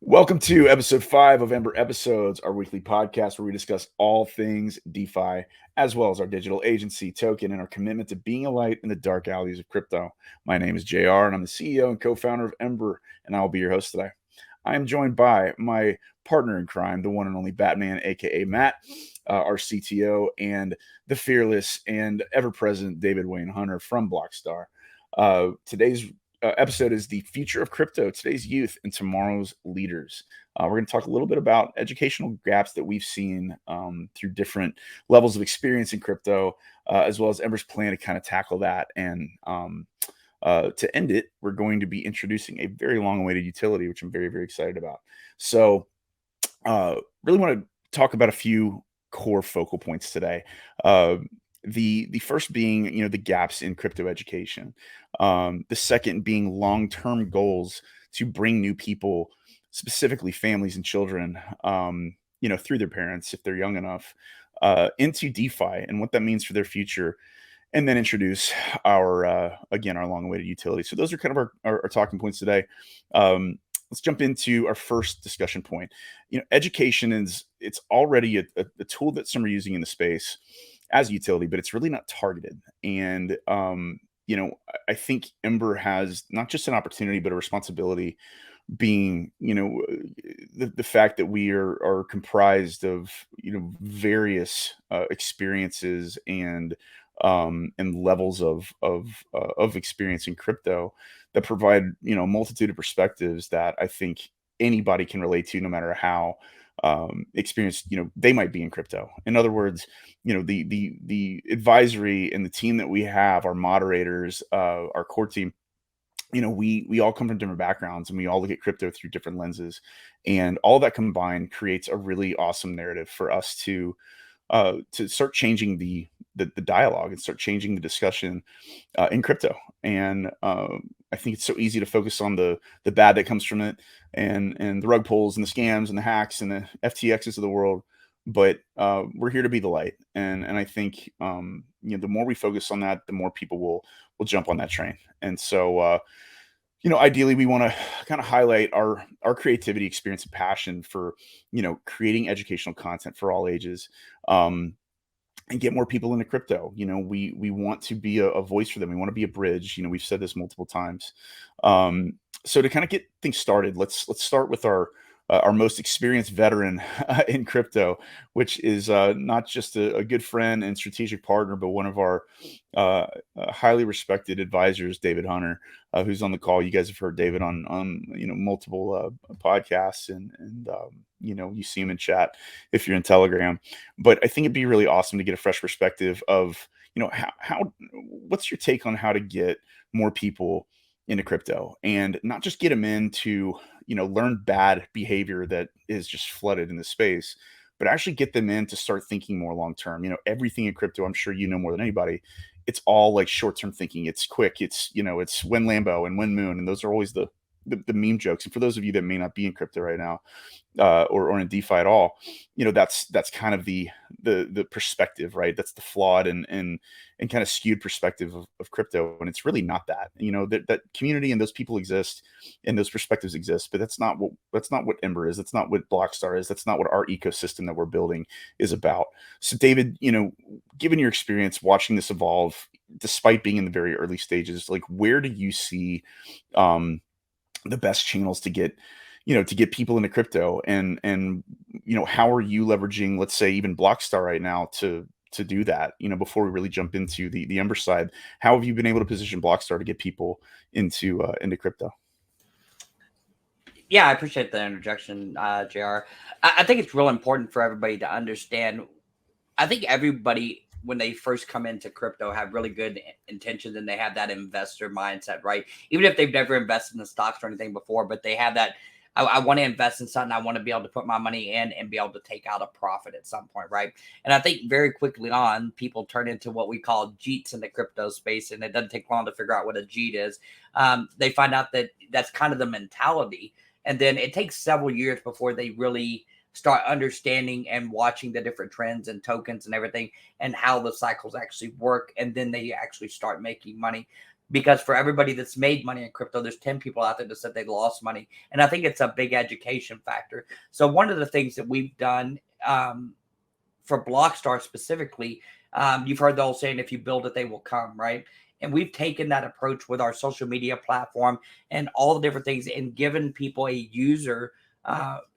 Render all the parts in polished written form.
Welcome to episode 5 of Ember Episodes, our weekly podcast where we discuss all things DeFi, as well as our digital agency token and our commitment to being a light in the dark alleys of crypto. My name is JR, and I'm the CEO and co founder of Ember, and I will be your host today. I am joined by my partner in crime, the one and only Batman, aka Matt, our CTO, and the fearless and ever present David Wayne Hunter from Blockstar. Today's episode is the future of crypto, today's youth, and tomorrow's leaders. We're going to talk a little bit about educational gaps that we've seen through different levels of experience in crypto, as well as Ember's plan to kind of tackle that. And to end it, we're going to be introducing a very long-awaited utility, which I'm very, very excited about. So, really want to talk about a few core focal points today. The first being, the gaps in crypto education. The second being long-term goals to bring new people, specifically families and children, through their parents if they're young enough, into DeFi and what that means for their future, and then introduce our long-awaited utility. So those are kind of our talking points today. Let's jump into our first discussion point. Education it's already a tool that some are using in the space as a utility, but it's really not targeted. And I think Ember has not just an opportunity, but a responsibility, being the fact that we are comprised of various experiences and levels of experience in crypto that provide a multitude of perspectives that I think anybody can relate to, no matter how experienced they might be in crypto. In other words, the advisory and the team that we have, our moderators, our core team, we all come from different backgrounds, and we all look at crypto through different lenses, and all that combined creates a really awesome narrative for us to start changing the dialogue and start changing the discussion in crypto. And I think it's so easy to focus on the bad that comes from it, and the rug pulls and the scams and the hacks and the FTXs of the world. But we're here to be the light, and I think the more we focus on that, the more people will jump on that train. And so ideally, we want to kind of highlight our creativity, experience, and passion for creating educational content for all ages. And get more people into crypto. We want to be a voice for them. We want to be a bridge. We've said this multiple times. So to kind of get things started, let's start with our most experienced veteran in crypto, which is not just a good friend and strategic partner, but one of our highly respected advisors, David Hunter, who's on the call. You guys have heard David on multiple podcasts, and you see him in chat if you're in Telegram. But I think it'd be really awesome to get a fresh perspective of how what's your take on how to get more people into crypto, and not just get them into learn bad behavior that is just flooded in the space, but actually get them in to start thinking more long term. Everything in crypto, I'm sure more than anybody, it's all like short term thinking. It's quick. It's when Lambo and when Moon, and those are always the meme jokes. And for those of you that may not be in crypto right now, or in DeFi at all, that's kind of the perspective, right? That's the flawed and kind of skewed perspective of crypto, and it's really not that. That community and those people exist, and those perspectives exist, but that's not what Ember is. That's not what Blockstar is. That's not what our ecosystem that we're building is about. So, David, given your experience watching this evolve, despite being in the very early stages, like, where do you see the best channels to get people into crypto, and how are you leveraging, let's say, even Blockstar right now to do that? Before we really jump into the Ember side, how have you been able to position Blockstar to get people into crypto? Yeah, I appreciate the interjection, JR. I think it's real important for everybody to understand. I think everybody, when they first come into crypto, have really good intentions, and they have that investor mindset, right? Even if they've never invested in the stocks or anything before, but they have that. I want to invest in something. I want to be able to put my money in and be able to take out a profit at some point, right? And I think very quickly on, people turn into what we call JEETs in the crypto space, and it doesn't take long to figure out what a JEET is. They find out that that's kind of the mentality, and then it takes several years before they really start understanding and watching the different trends and tokens and everything, and how the cycles actually work. And then they actually start making money. because for everybody that's made money in crypto, there's 10 people out there that said they lost money. And I think it's a big education factor. So one of the things that we've done for Blockstar specifically, you've heard the old saying, if you build it, they will come, right? And we've taken that approach with our social media platform and all the different things and given people a user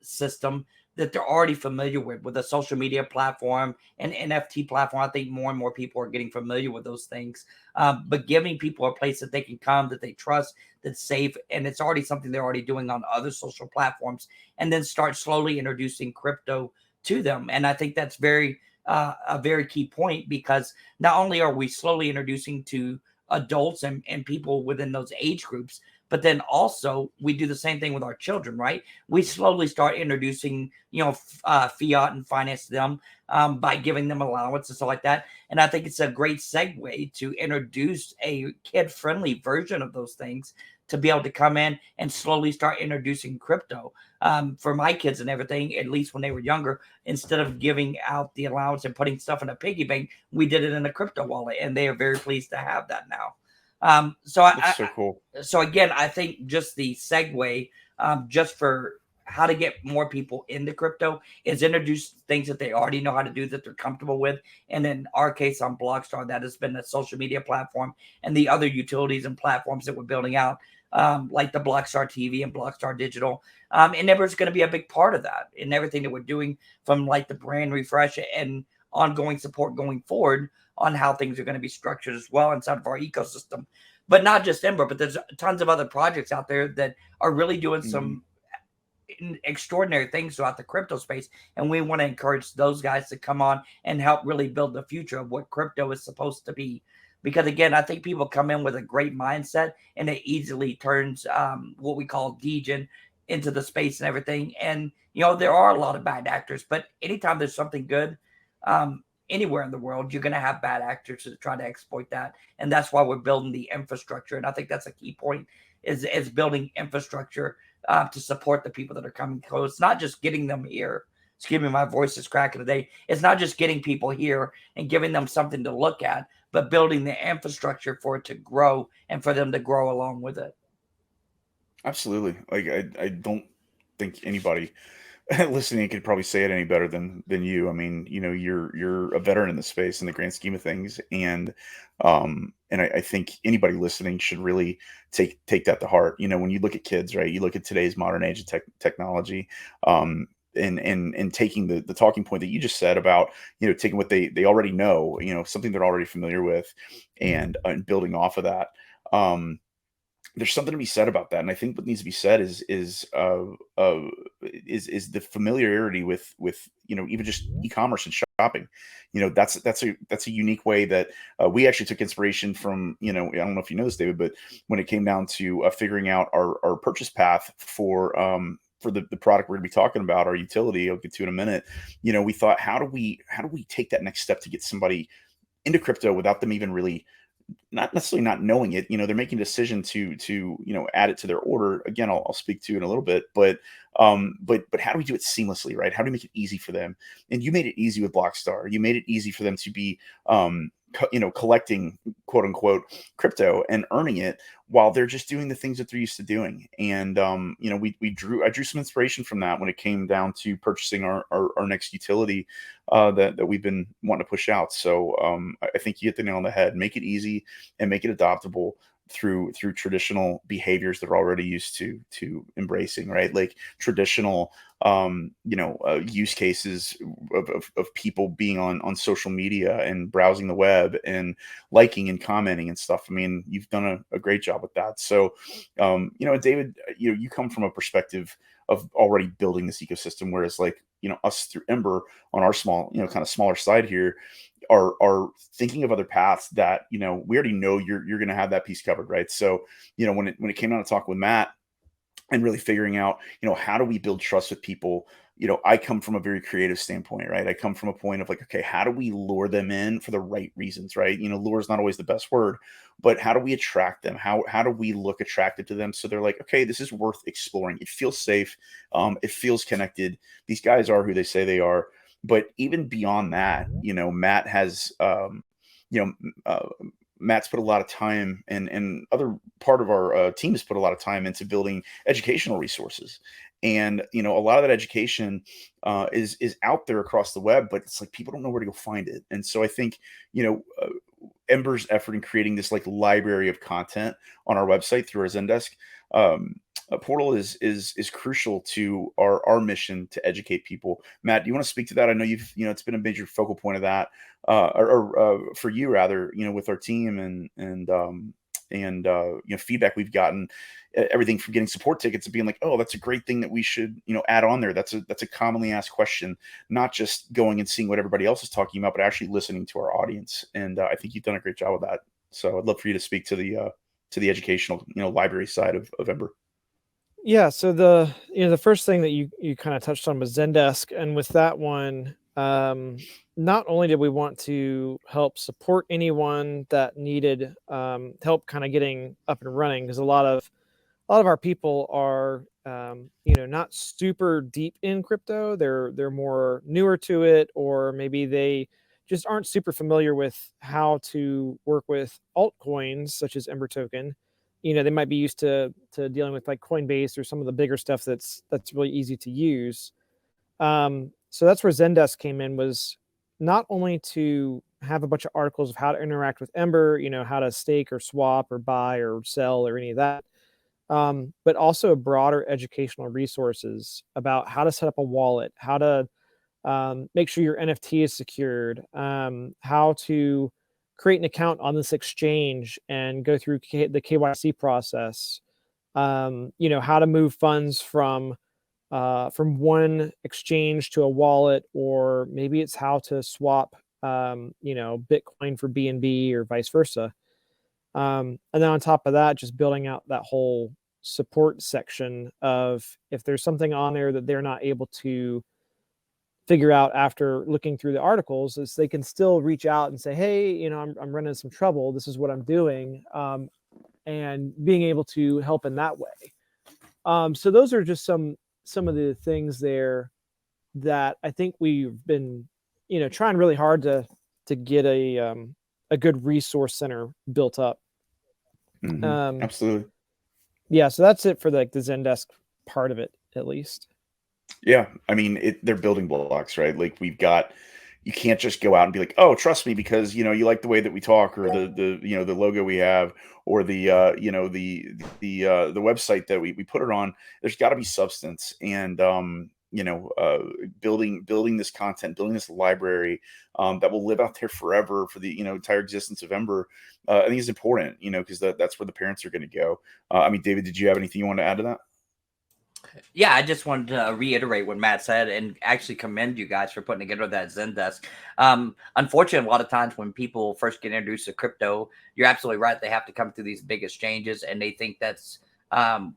system that they're already familiar with a social media platform and NFT platform. I think more and more people are getting familiar with those things, but giving people a place that they can come, that they trust, that's safe, and it's already something they're already doing on other social platforms, and then start slowly introducing crypto to them. And I think that's a very key point, because not only are we slowly introducing to adults and people within those age groups, but then also we do the same thing with our children, right? We slowly start introducing, fiat and finance to them by giving them allowance and stuff like that. And I think it's a great segue to introduce a kid-friendly version of those things, to be able to come in and slowly start introducing crypto for my kids and everything. At least when they were younger, instead of giving out the allowance and putting stuff in a piggy bank, we did it in a crypto wallet, and they are very pleased to have that now. That's so cool. So again, I think just the segue, just for how to get more people into crypto, is introduce things that they already know how to do, that they're comfortable with. And in our case on Blockstar, that has been a social media platform, and the other utilities and platforms that we're building out, like the Blockstar TV and Blockstar Digital. And Ember's going to be a big part of that, in everything that we're doing, from like the brand refresh and ongoing support going forward on how things are going to be structured as well inside of our ecosystem. But not just Ember, but there's tons of other projects out there that are really doing some extraordinary things throughout the crypto space. And we want to encourage those guys to come on and help really build the future of what crypto is supposed to be. Because again, I think people come in with a great mindset, and it easily turns what we call degen into the space and everything. And, there are a lot of bad actors, but anytime there's something good, anywhere in the world, you're going to have bad actors to try to exploit that. And that's why we're building the infrastructure. And I think that's a key point, is building infrastructure to support the people that are coming close. It's not just getting them here. Excuse me, my voice is cracking today. It's not just getting people here and giving them something to look at, but building the infrastructure for it to grow and for them to grow along with it. Absolutely. Like I don't think anybody listening could probably say it any better than you. I mean, you're a veteran in the space in the grand scheme of things, and I think anybody listening should really take that to heart. When you look at kids, right? You look at today's modern age of technology, and taking the talking point that you just said about, taking what they already know, something they're already familiar with, and building off of that. There's something to be said about that, and I think what needs to be said is the familiarity with even just e-commerce and shopping. That's a unique way that we actually took inspiration from. I don't know if you know this, David, but when it came down to figuring out our purchase path for the product we're going to be talking about, our utility, I'll get to in a minute. We thought, how do we take that next step to get somebody into crypto without them even really, not necessarily not knowing it. They're making a decision to add it to their order. Again, I'll speak to in a little bit, but how do we do it seamlessly, right? How do we make it easy for them? And you made it easy with Blockstar. You made it easy for them to be collecting, quote unquote, crypto and earning it while they're just doing the things that they're used to doing. And I drew some inspiration from that when it came down to purchasing our next utility that we've been wanting to push out. So I think you hit the nail on the head. Make it easy and make it adoptable through traditional behaviors that are already used to embracing, right? Like traditional use cases of people being on social media and browsing the web and liking and commenting and stuff. I mean, you've done a great job with that. So David, you come from a perspective of already building this ecosystem, whereas like us through Ember on our small, kind of smaller side here, are thinking of other paths that we already know you're going to have that piece covered, right? So when it came down to talk with Matt and really figuring out how do we build trust with people, I come from a very creative standpoint, right? I come from a point of like, okay, how do we lure them in for the right reasons, right? Lure is not always the best word, but how do we attract them? How do we look attractive to them so they're like, okay, this is worth exploring. It feels safe, it feels connected. These guys are who they say they are. But even beyond that, Matt has, Matt's put a lot of time, and other part of our team has put a lot of time into building educational resources. And a lot of that education is out there across the web, but it's like people don't know where to go find it. And so I think Ember's effort in creating this like library of content on our website through our Zendesk portal is crucial to our mission to educate people. Matt, do you want to speak to that? I know it's been a major focal point of that, or for you rather, with our team and feedback we've gotten, everything from getting support tickets to being like, oh, that's a great thing that we should add on there. That's a commonly asked question, not just going and seeing what everybody else is talking about, but actually listening to our audience. And I think you've done a great job of that. So I'd love for you to speak to the educational library side of Ember. Yeah, so the first thing that you kind of touched on was Zendesk, and with that one, not only did we want to help support anyone that needed help kind of getting up and running, because a lot of our people are not super deep in crypto. They're more newer to it, or maybe they just aren't super familiar with how to work with altcoins such as Ember token. They might be used to dealing with like Coinbase or some of the bigger stuff that's really easy to use. So that's where Zendesk came in, was not only to have a bunch of articles of how to interact with Ember, how to stake or swap or buy or sell or any of that, but also broader educational resources about how to set up a wallet, how to make sure your NFT is secured, how to create an account on this exchange and go through the KYC process, how to move funds from one exchange to a wallet, or maybe it's how to swap, Bitcoin for BNB or vice versa. And then on top of that, just building out that whole support section of if there's something on there that they're not able to figure out after looking through the articles, is they can still reach out and say, hey, I'm running into some trouble. This is what I'm doing. And being able to help in that way. So those are just some of the things there that I think we've been, trying really hard to get a good resource center built up. Absolutely. Yeah. So that's it for the Zendesk part of it, at least. Yeah, I mean, they're building blocks, right? Like you can't just go out and be like, oh, trust me because you like the way that we talk, or the logo we have, or the website that we put it on. There's got to be substance, and building this content, building this library that will live out there forever for the entire existence of Ember. I think is important, because that's where the parents are going to go. I mean, David, did you have anything you want to add to that? Yeah, I just wanted to reiterate what Matt said and actually commend you guys for putting together that Zendesk. Unfortunately, a lot of times when people first get introduced to crypto, you're absolutely right. They have to come through these big exchanges and they think that's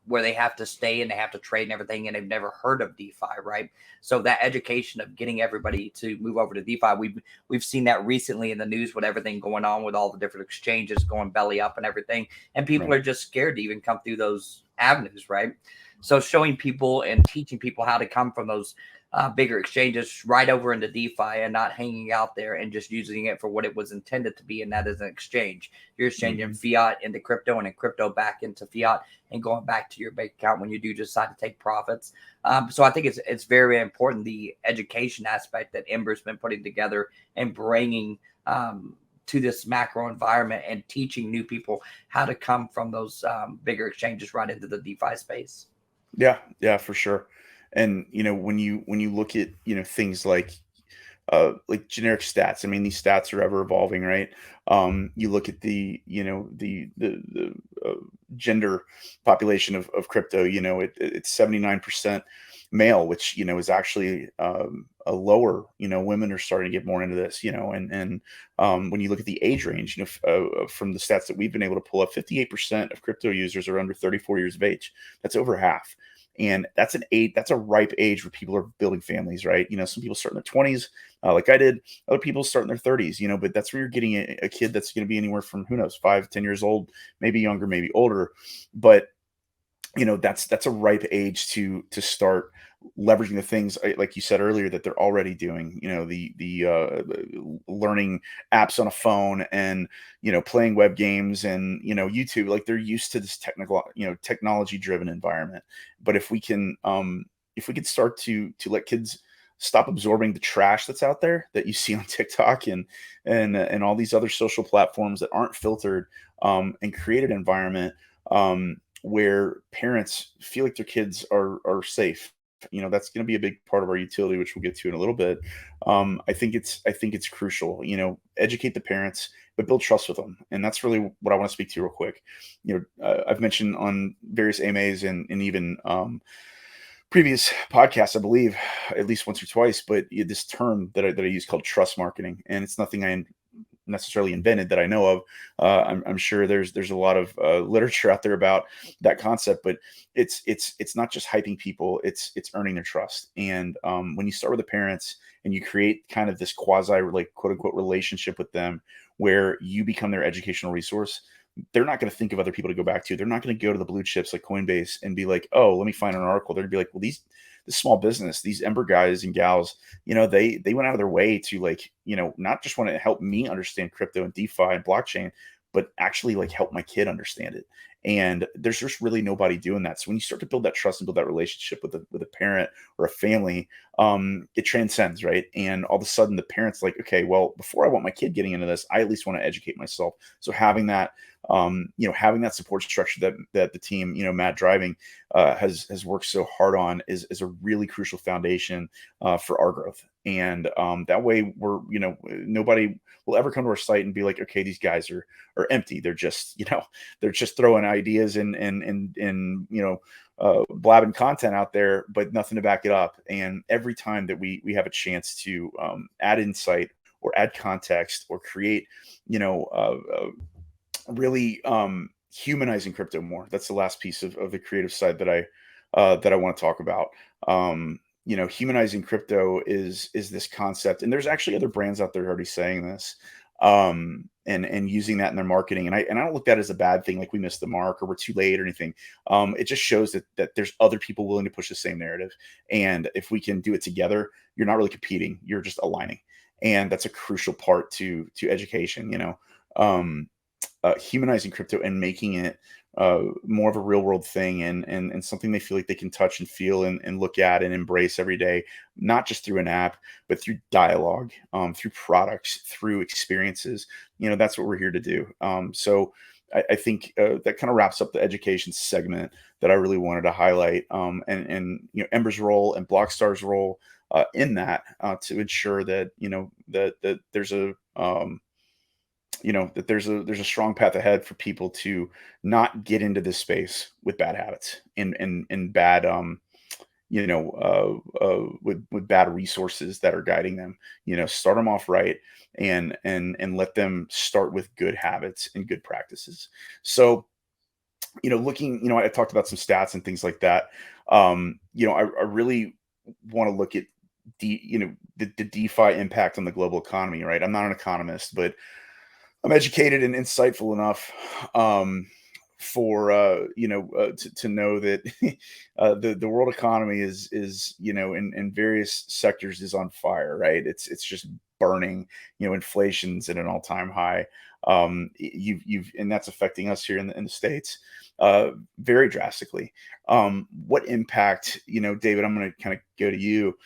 where they have to stay and they have to trade and everything, and they've never heard of DeFi, right? So that education of getting everybody to move over to DeFi, we've seen that recently in the news with everything going on with all the different exchanges going belly up and everything, and people are just scared to even come through those avenues, right? So showing people and teaching people how to come from those bigger exchanges right over into DeFi and not hanging out there and just using it for what it was intended to be, and that is an exchange. You're exchanging fiat into crypto and then crypto back into fiat and going back to your bank account when you do decide to take profits. So I think it's very important, the education aspect that Ember's been putting together and bringing to this macro environment and teaching new people how to come from those bigger exchanges right into the DeFi space. Yeah, for sure. And when you look at things like generic stats, I mean, these stats are ever evolving, right? You look at the gender population of crypto. It's 79% male, which is actually a lower. Women are starting to get more into this. And when you look at the age range, from the stats that we've been able to pull up, 58% of crypto users are under 34 years of age. That's over half. And that's a ripe age where people are building families, right? Some people start in their 20s, like I did. Other people start in their 30s, but that's where you're getting a kid that's going to be anywhere from, who knows, 5, 10 years old, maybe younger, maybe older. But that's a ripe age to start leveraging the things like you said earlier that they're already doing. The learning apps on a phone, and playing web games, and YouTube. Like, they're used to this technology driven environment. But if we can start to let kids stop absorbing the trash that's out there that you see on TikTok and all these other social platforms that aren't filtered, and create an environment where parents feel like their kids are safe. That's going to be a big part of our utility, which we'll get to in a little bit. I think it's crucial. Educate the parents, but build trust with them, and that's really what I want to speak to real quick. I've mentioned on various AMAs and even previous podcasts, I believe, at least once or twice, but this term that I use called trust marketing, and it's nothing I necessarily invented that I know of. I'm sure there's a lot of literature out there about that concept, but it's not just hyping people; it's earning their trust. And when you start with the parents and you create kind of this quasi, like, quote unquote, relationship with them, where you become their educational resource, they're not going to think of other people to go back to. They're not going to go to the blue chips like Coinbase and be like, oh, let me find an article. They're going to be like, well, this small business, these Ember guys and gals, they went out of their way to, like, not just want to help me understand crypto and DeFi and blockchain, but actually, like, help my kid understand it. And there's just really nobody doing that. So when you start to build that trust and build that relationship with a parent or a family, it transcends, right? And all of a sudden the parent's like, okay, well, before I want my kid getting into this, I at least want to educate myself. So having that support structure that the team, Matt driving, has worked so hard on is a really crucial foundation for our growth. And that way nobody will ever come to our site and be like, okay, these guys are empty. They're just, they're just throwing ideas and blabbing content out there, but nothing to back it up. And every time that we have a chance to add insight or add context or create, really humanizing crypto more. That's the last piece of the creative side that I want to talk about. Humanizing crypto is this concept, and there's actually other brands out there already saying this, and using that in their marketing. And I don't look at that as a bad thing, like we missed the mark or we're too late or anything. It just shows that there's other people willing to push the same narrative, and if we can do it together, you're not really competing, you're just aligning, and that's a crucial part to education. Humanizing crypto and making it more of a real world thing, and something they feel like they can touch and feel and look at and embrace every day, not just through an app, but through dialogue, through products, through experiences. That's what we're here to do. So I think that kind of wraps up the education segment that I really wanted to highlight, and Ember's role and Blockstar's role in that, to ensure that that there's a that there's a strong path ahead for people to not get into this space with bad habits and bad with bad resources that are guiding them. Start them off right, and let them start with good habits and good practices. So looking, I talked about some stats and things like that. I really want to look at the DeFi impact on the global economy, right? I'm not an economist, but I'm educated and insightful enough for to know that the world economy is in various sectors is on fire, right? It's just burning. Inflation's at an all-time high. You've and that's affecting us here in the States very drastically. What impact, David, I'm going to kind of go to you.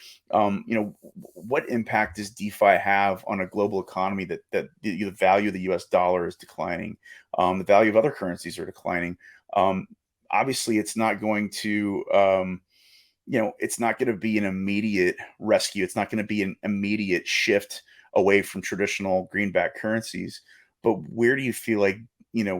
What impact does DeFi have on a global economy that the value of the US dollar is declining? The value of other currencies are declining. Obviously, it's not going to it's not going to be an immediate rescue. It's not going to be an immediate shift away from traditional greenback currencies. But where do you feel like,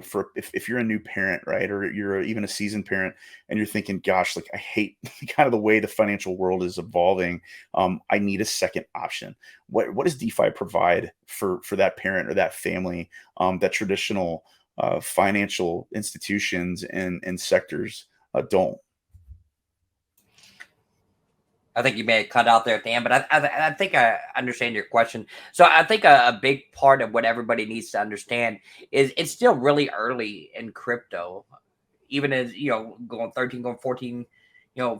for if you're a new parent, right, or you're even a seasoned parent, and you're thinking, gosh, like, I hate kind of the way the financial world is evolving. I need a second option. What does DeFi provide for that parent or that family that traditional financial institutions and sectors don't? I think you may have cut out there at the end, but I think I understand your question. So I think a big part of what everybody needs to understand is it's still really early in crypto. even as, going 13, going 14,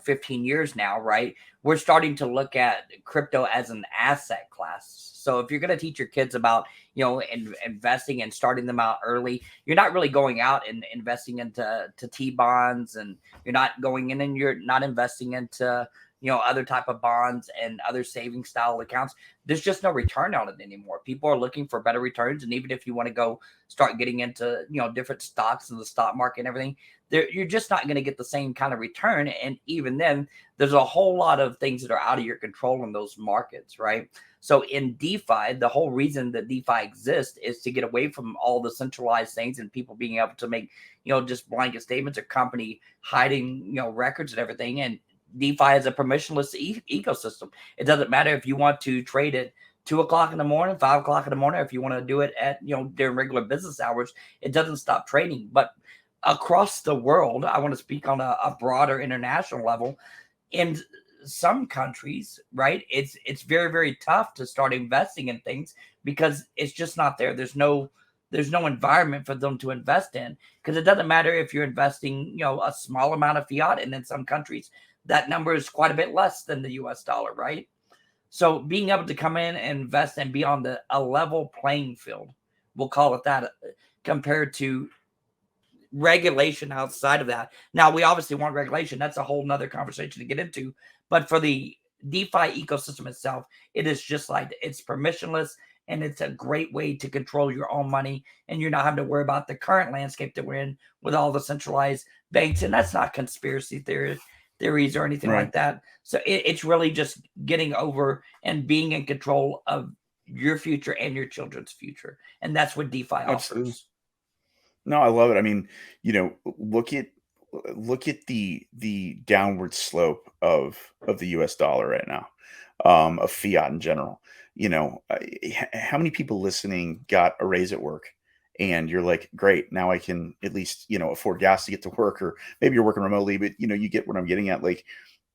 15 years now, right? We're starting to look at crypto as an asset class. So if you're going to teach your kids about, investing and starting them out early, you're not really going out and investing into T-bonds, and you're not going in and you're not investing into, other type of bonds and other saving style accounts. There's just no return on it anymore. People are looking for better returns. And even if you want to go start getting into, different stocks in the stock market and everything, you're just not going to get the same kind of return. And even then, there's a whole lot of things that are out of your control in those markets, right? So in DeFi, the whole reason that DeFi exists is to get away from all the centralized things and people being able to make, just blanket statements, or company hiding, records and everything. And DeFi is a permissionless ecosystem. It doesn't matter if you want to trade at 2 o'clock in the morning, 5 o'clock in the morning, if you want to do it at, during regular business hours, it doesn't stop trading. But across the world, I want to speak on a broader international level. In some countries, right, it's very, very tough to start investing in things because it's just not there. There's no environment for them to invest in, because it doesn't matter if you're investing, a small amount of fiat, and in some countries that number is quite a bit less than the US dollar, right? So being able to come in and invest and be on a level playing field, we'll call it that, compared to regulation outside of that. Now, we obviously want regulation. That's a whole nother conversation to get into. But for the DeFi ecosystem itself, it is just like, it's permissionless, and it's a great way to control your own money. And you're not having to worry about the current landscape that we're in with all the centralized banks. And that's not conspiracy theories or anything like that. So it's really just getting over and being in control of your future and your children's future. And that's what DeFi offers. No, I love it. I mean, look at the downward slope of the US dollar right now, of fiat in general. How many people listening got a raise at work, and you're like, great, now I can at least, afford gas to get to work, or maybe you're working remotely, but you get what I'm getting at. Like,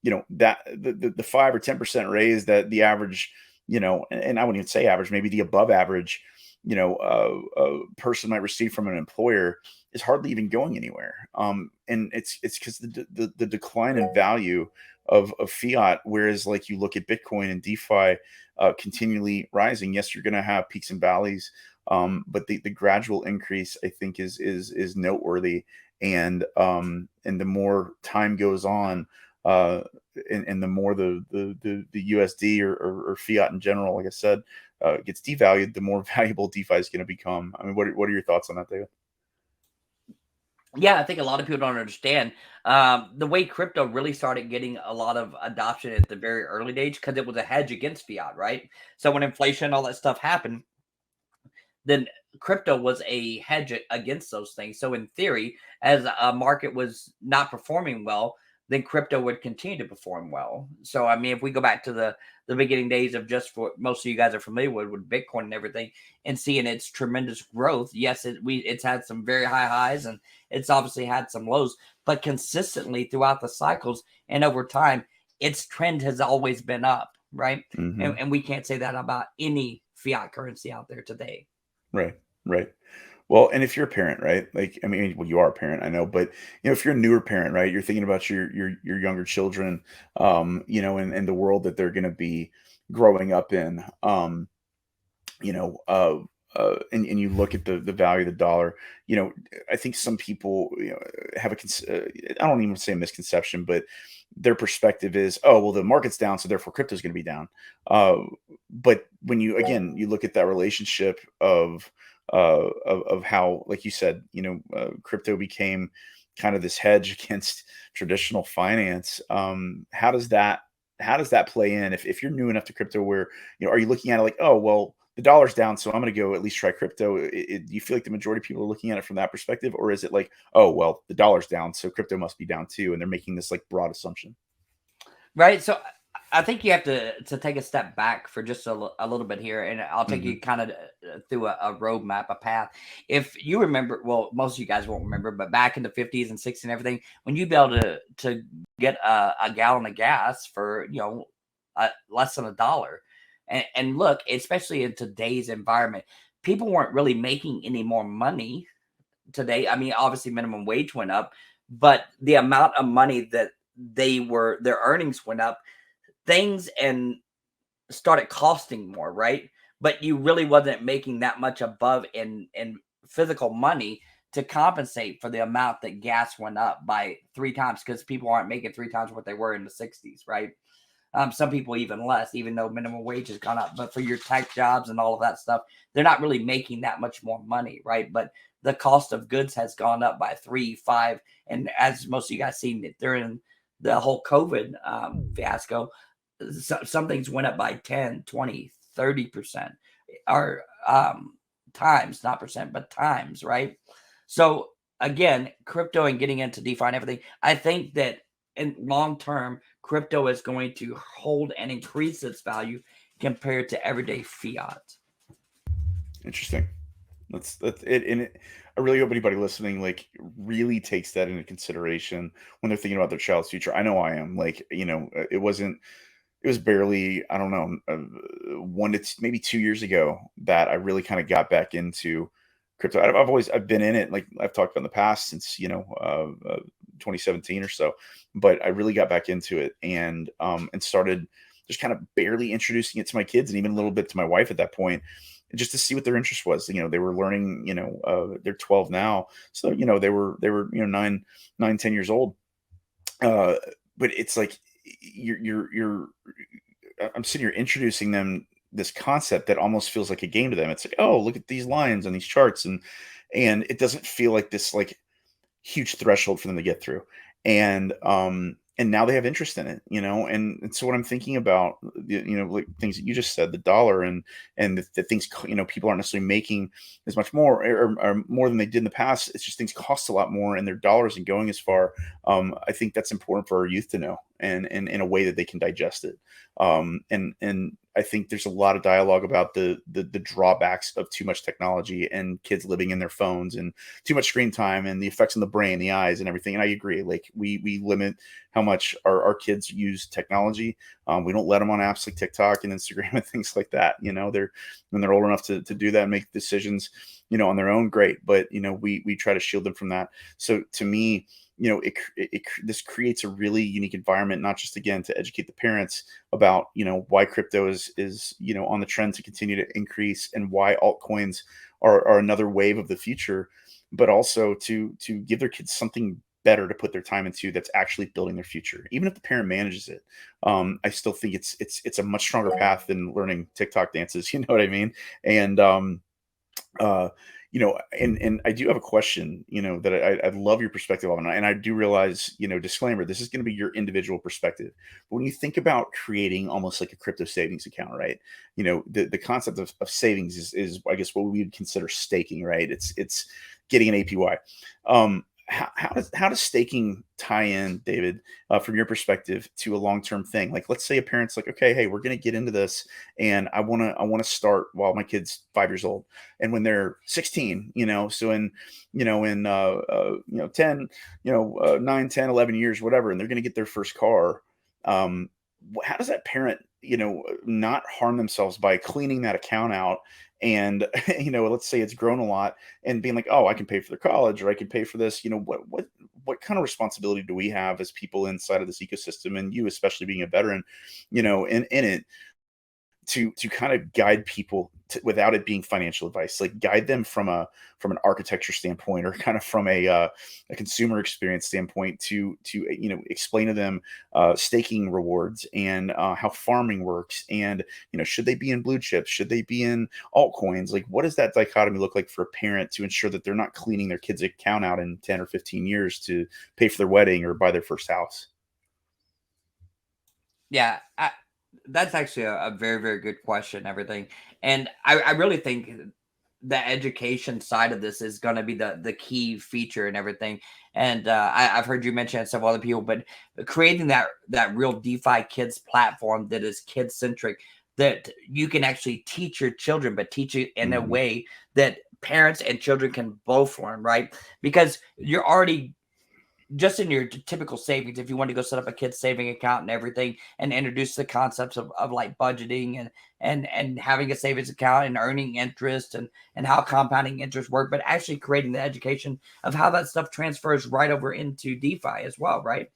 that the 5 or 10% raise that the average, and I wouldn't even say average, maybe the above average, a person might receive from an employer is hardly even going anywhere. And it's because the decline in value of fiat, whereas like you look at Bitcoin and DeFi continually rising. Yes, you're going to have peaks and valleys, but the gradual increase, I think, is noteworthy. And the more time goes on, and the more the USD or fiat in general, like I said, gets devalued, the more valuable DeFi is going to become. I mean, what are your thoughts on that, David? Yeah, I think a lot of people don't understand the way crypto really started getting a lot of adoption at the very early days, because it was a hedge against fiat, right? So when inflation and all that stuff happened, then crypto was a hedge against those things. So in theory, as a market was not performing well, then crypto would continue to perform well. So, I mean, if we go back to the beginning days of, just for most of you guys are familiar with Bitcoin and everything, and seeing its tremendous growth, yes, it's had some very high highs, and it's obviously had some lows, but consistently throughout the cycles and over time, its trend has always been up, right? Mm-hmm. And we can't say that about any fiat currency out there today. Right. Well, and if you're a parent, right? Like, I mean, well, you are a parent, I know, but if you're a newer parent, right, you're thinking about your younger children, and the world that they're going to be growing up in, you know, uh, and you look at the value of the dollar. I think some people, have I don't even say a misconception, but their perspective is, oh, well, the market's down, so therefore crypto is going to be down. But when you look at that relationship of how, like you said, crypto became kind of this hedge against traditional finance. How does that play in? If you're new enough to crypto, where are you looking at it like, oh, well, the dollar's down, so I'm going to go at least try crypto? Do you feel like the majority of people are looking at it from that perspective, or is it like, oh, well, the dollar's down, so crypto must be down too, and they're making this like broad assumption? Right. So I think you have to take a step back for just a little bit here, and I'll take Mm-hmm. you kind of through a roadmap, a path. If you remember, well, most of you guys won't remember, but back in the 50s and 60s and everything, when you'd be able to get a gallon of gas for less than $1, and look, especially in today's environment, people weren't really making any more money today. I mean, obviously minimum wage went up, but the amount of money that their earnings went up, things and started costing more, right? But you really wasn't making that much above in physical money to compensate for the amount that gas went up by 3 times, because people aren't making 3 times what they were in the 60s, right? Some people even less, even though minimum wage has gone up. But for your tech jobs and all of that stuff, they're not really making that much more money, right? But the cost of goods has gone up by 3, 5, and as most of you guys seen it during the whole COVID fiasco, some things went up by 10, 20, 30%, or times, not percent, but times, right? So again, crypto and getting into DeFi and everything, I think that in long term, crypto is going to hold and increase its value compared to everyday fiat. Interesting. That's it. And I really hope anybody listening like really takes that into consideration when they're thinking about their child's future. I know I am. Like, it wasn't. It was barely, I don't know, 1 to maybe 2 years ago that I really kind of got back into crypto. I've been in it, like I've talked about in the past, since 2017 or so. But I really got back into it and started just kind of barely introducing it to my kids and even a little bit to my wife at that point, just to see what their interest was. They were learning. They're 12 now, so they were 9, 10 years old. But it's like you're I'm sitting here introducing them this concept that almost feels like a game to them. It's like, oh, look at these lines on these charts, and it doesn't feel like this like huge threshold for them to get through. And now they have interest in it, and so what I'm thinking about, like things that you just said, the dollar, and the things, people aren't necessarily making as much more, or more than they did in the past. It's just things cost a lot more and their dollar isn't going as far. I think that's important for our youth to know, and in a way that they can digest it. And I think there's a lot of dialogue about the drawbacks of too much technology and kids living in their phones and too much screen time and the effects on the brain, the eyes, and everything. And I agree. Like we limit how much our kids use technology. We don't let them on apps like TikTok and Instagram and things like that. When they're old enough to do that and make decisions, on their own, great. But we try to shield them from that. So to me, this creates a really unique environment, not just again to educate the parents about why crypto is on the trend to continue to increase, and why altcoins are another wave of the future, but also to give their kids something better to put their time into that's actually building their future, even if the parent manages it. I still think it's a much stronger path than learning TikTok dances. You know what I mean? And uh and I do have a question, that I'd love your perspective on, and I do realize, disclaimer, this is going to be your individual perspective. But when you think about creating almost like a crypto savings account, right? The concept of savings is I guess what we would consider staking, right? It's getting an APY. How does staking tie in, David, from your perspective, to a long-term thing? Like, let's say a parent's like, okay, hey, we're going to get into this, and I want to start while my kid's 5 years old, and when they're 16, so in 10, 9, 10, 11 years, whatever, and they're going to get their first car. How does that parent, not harm themselves by cleaning that account out? And let's say it's grown a lot, and being like, oh, I can pay for their college, or I can pay for this. What kind of responsibility do we have as people inside of this ecosystem, and you especially being a veteran, in it, to kind of guide people without it being financial advice, like guide them from an architecture standpoint, or kind of from a consumer experience standpoint, to explain to them staking rewards, and how farming works, and should they be in blue chips, should they be in altcoins? Like, what does that dichotomy look like for a parent to ensure that they're not cleaning their kid's account out in 10 or 15 years to pay for their wedding or buy their first house? Yeah, that's actually a very, very good question, everything. And I really think the education side of this is going to be the key feature and everything. And I've heard you mention it, several other people, but creating that real DeFi kids platform that is kid centric, that you can actually teach your children, but teach it in a way that parents and children can both learn, right? Because you're already just in your typical savings, if you want to go set up a kid's saving account and everything, and introduce the concepts of like budgeting and having a savings account and earning interest and how compounding interest work, but actually creating the education of how that stuff transfers right over into DeFi as well, right?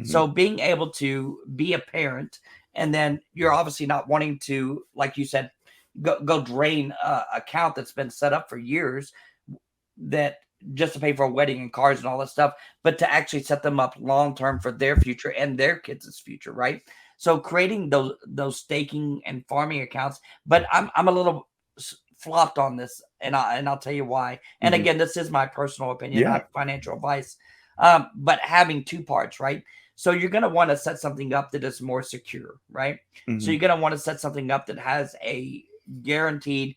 So being able to be a parent, and then you're obviously not wanting to, like you said, go drain a account that's been set up for years, that just to pay for a wedding and cars and all that stuff, but to actually set them up long term for their future and their kids' future, right? So creating those staking and farming accounts, but I'm a little flopped on this, and I'll tell you why. And again, this is my personal opinion, not financial advice. But having two parts, right? So you're going to want to set something up that is more secure, right? So you're going to want to set something up that has a guaranteed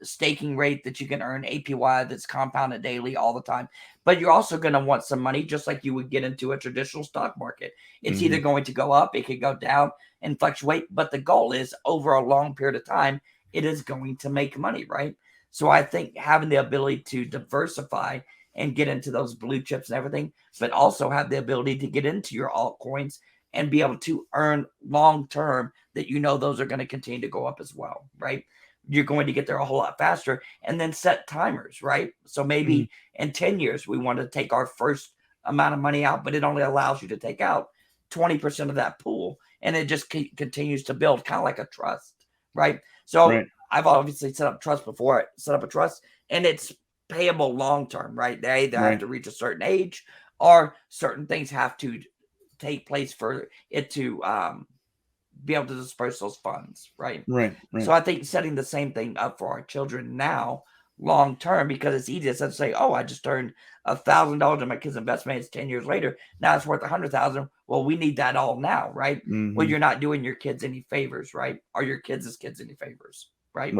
staking rate that you can earn APY that's compounded daily all the time. But you're also going to want some money, just like you would get into a traditional stock market. It's either going to go up, it could go down and fluctuate, but the goal is over a long period of time, it is going to make money, right? So I think having the ability to diversify and get into those blue chips and everything, but also have the ability to get into your altcoins and be able to earn long term, that you know those are going to continue to go up as well, right? You're going to get there a whole lot faster, and then set timers, right? So maybe in 10 years, we want to take our first amount of money out, but it only allows you to take out 20% of that pool, and it just continues to build, kind of like a trust, right? So I've obviously set up trust before. Set up a trust, and it's payable long term, right? They either have to reach a certain age, or certain things have to take place for it to be able to disperse those funds, right? So I think setting the same thing up for our children now, long term, because it's easy to say, oh, I just earned $1,000 in my kid's investment. It's 10 years later, now it's worth 100,000. Well, we need that all now, right? Well, you're not doing your kids any favors, right? Or your kids' kids any favors, right?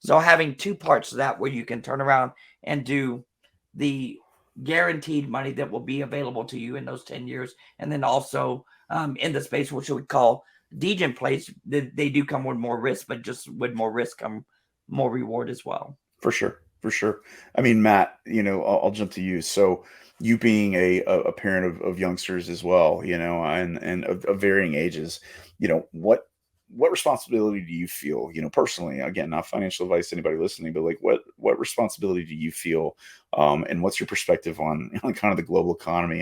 So having two parts of that, where you can turn around and do the guaranteed money that will be available to you in those 10 years, and then also in the space which we call Degen plays, they do come with more risk, but just with more risk come more reward as well. For sure. I mean, Matt, I'll jump to you. So you being a parent of youngsters as well, and of varying ages, what responsibility do you feel, personally, again, not financial advice to anybody listening, but like what responsibility do you feel, and what's your perspective on kind of the global economy